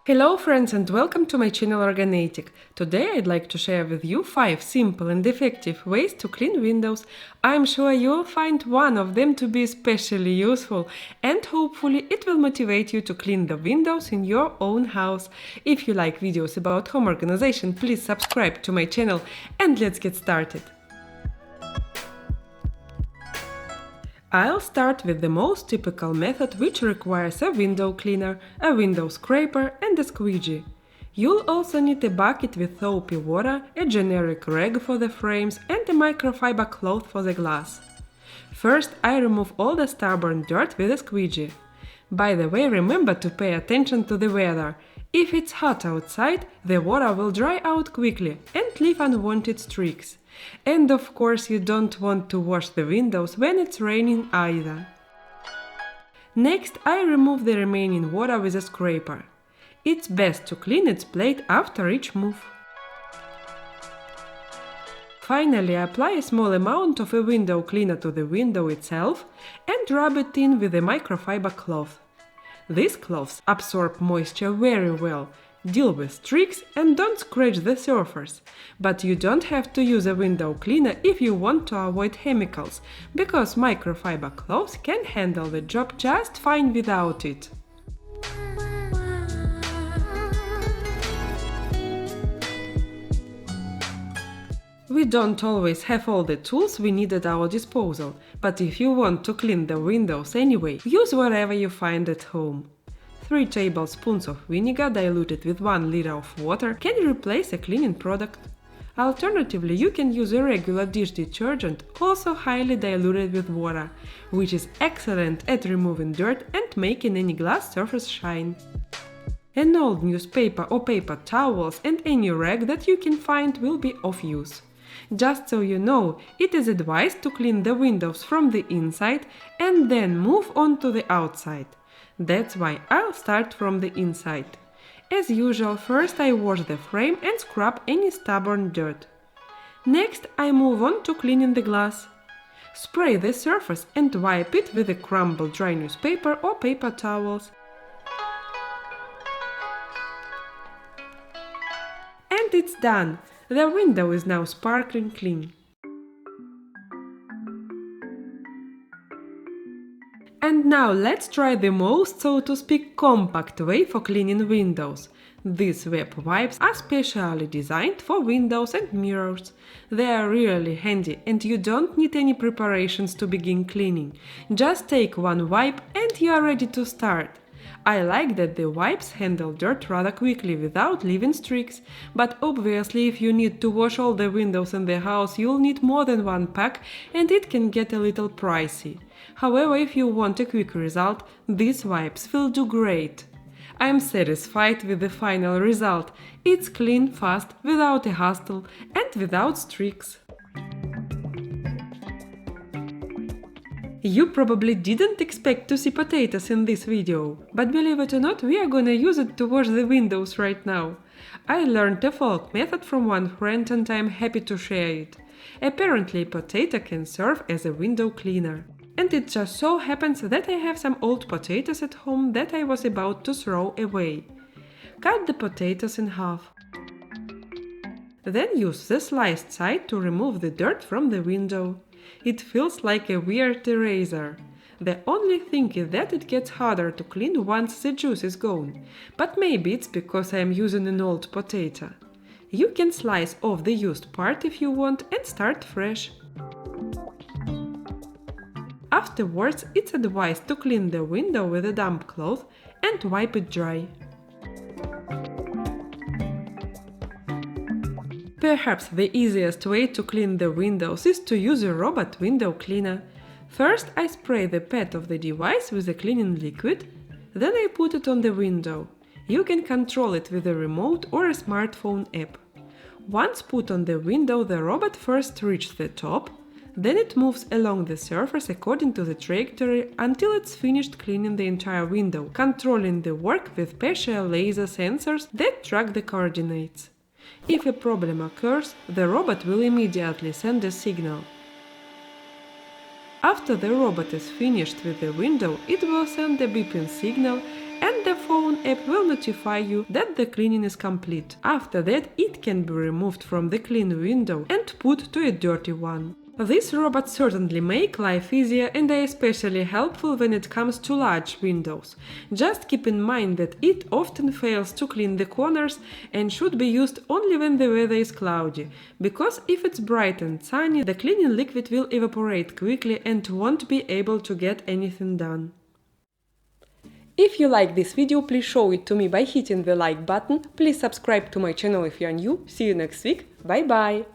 Hello friends and welcome to my channel OrgaNatic. Today I'd like to share with you 5 simple and effective ways to clean windows. I'm sure you'll find one of them to be especially useful and hopefully it will motivate you to clean the windows in your own house. If you like videos about home organization, please subscribe to my channel and let's get started. I'll start with the most typical method, which requires a window cleaner, a window scraper and a squeegee. You'll also need a bucket with soapy water, a generic rag for the frames and a microfiber cloth for the glass. First, I remove all the stubborn dirt with a squeegee. By the way, remember to pay attention to the weather. If it's hot outside, the water will dry out quickly and leave unwanted streaks. And of course, you don't want to wash the windows when it's raining either. Next, I remove the remaining water with a scraper. It's best to clean its plate after each move. Finally, apply a small amount of a window cleaner to the window itself and rub it in with a microfiber cloth. These cloths absorb moisture very well, deal with streaks and don't scratch the surface. But you don't have to use a window cleaner if you want to avoid chemicals, because microfiber cloths can handle the job just fine without it. We don't always have all the tools we need at our disposal, but if you want to clean the windows anyway, use whatever you find at home. 3 tablespoons of vinegar diluted with 1 liter of water can replace a cleaning product. Alternatively, you can use a regular dish detergent, also highly diluted with water, which is excellent at removing dirt and making any glass surface shine. An old newspaper or paper towels and any rag that you can find will be of use. Just so you know, it is advised to clean the windows from the inside and then move on to the outside. That's why I'll start from the inside. As usual, first I wash the frame and scrub any stubborn dirt. Next, I move on to cleaning the glass. Spray the surface and wipe it with a crumpled dry newspaper or paper towels. And it's done! The window is now sparkling clean. And now let's try the most, so to speak, compact way for cleaning windows. These web wipes are specially designed for windows and mirrors. They are really handy and you don't need any preparations to begin cleaning. Just take one wipe and you are ready to start. I like that the wipes handle dirt rather quickly without leaving streaks, but obviously if you need to wash all the windows in the house, you'll need more than one pack and it can get a little pricey. However, if you want a quick result, these wipes will do great. I'm satisfied with the final result. It's clean, fast, without a hassle and without streaks. You probably didn't expect to see potatoes in this video, but believe it or not, we are gonna use it to wash the windows right now. I learned a folk method from one friend and I'm happy to share it. Apparently, potato can serve as a window cleaner. And it just so happens that I have some old potatoes at home that I was about to throw away. Cut the potatoes in half. Then use the sliced side to remove the dirt from the window. It feels like a weird eraser. The only thing is that it gets harder to clean once the juice is gone, but maybe it's because I am using an old potato. You can slice off the used part if you want and start fresh. Afterwards, it's advised to clean the window with a damp cloth and wipe it dry. Perhaps the easiest way to clean the windows is to use a robot window cleaner. First, I spray the pad of the device with a cleaning liquid, then I put it on the window. You can control it with a remote or a smartphone app. Once put on the window, the robot first reaches the top, then it moves along the surface according to the trajectory until it's finished cleaning the entire window, controlling the work with special laser sensors that track the coordinates. If a problem occurs, the robot will immediately send a signal. After the robot is finished with the window, it will send a beeping signal and the phone app will notify you that the cleaning is complete. After that, it can be removed from the clean window and put to a dirty one. These robots certainly make life easier and are especially helpful when it comes to large windows. Just keep in mind that it often fails to clean the corners and should be used only when the weather is cloudy, because if it's bright and sunny, the cleaning liquid will evaporate quickly and won't be able to get anything done. If you like this video, please show it to me by hitting the like button. Please subscribe to my channel if you are new. See you next week. Bye bye!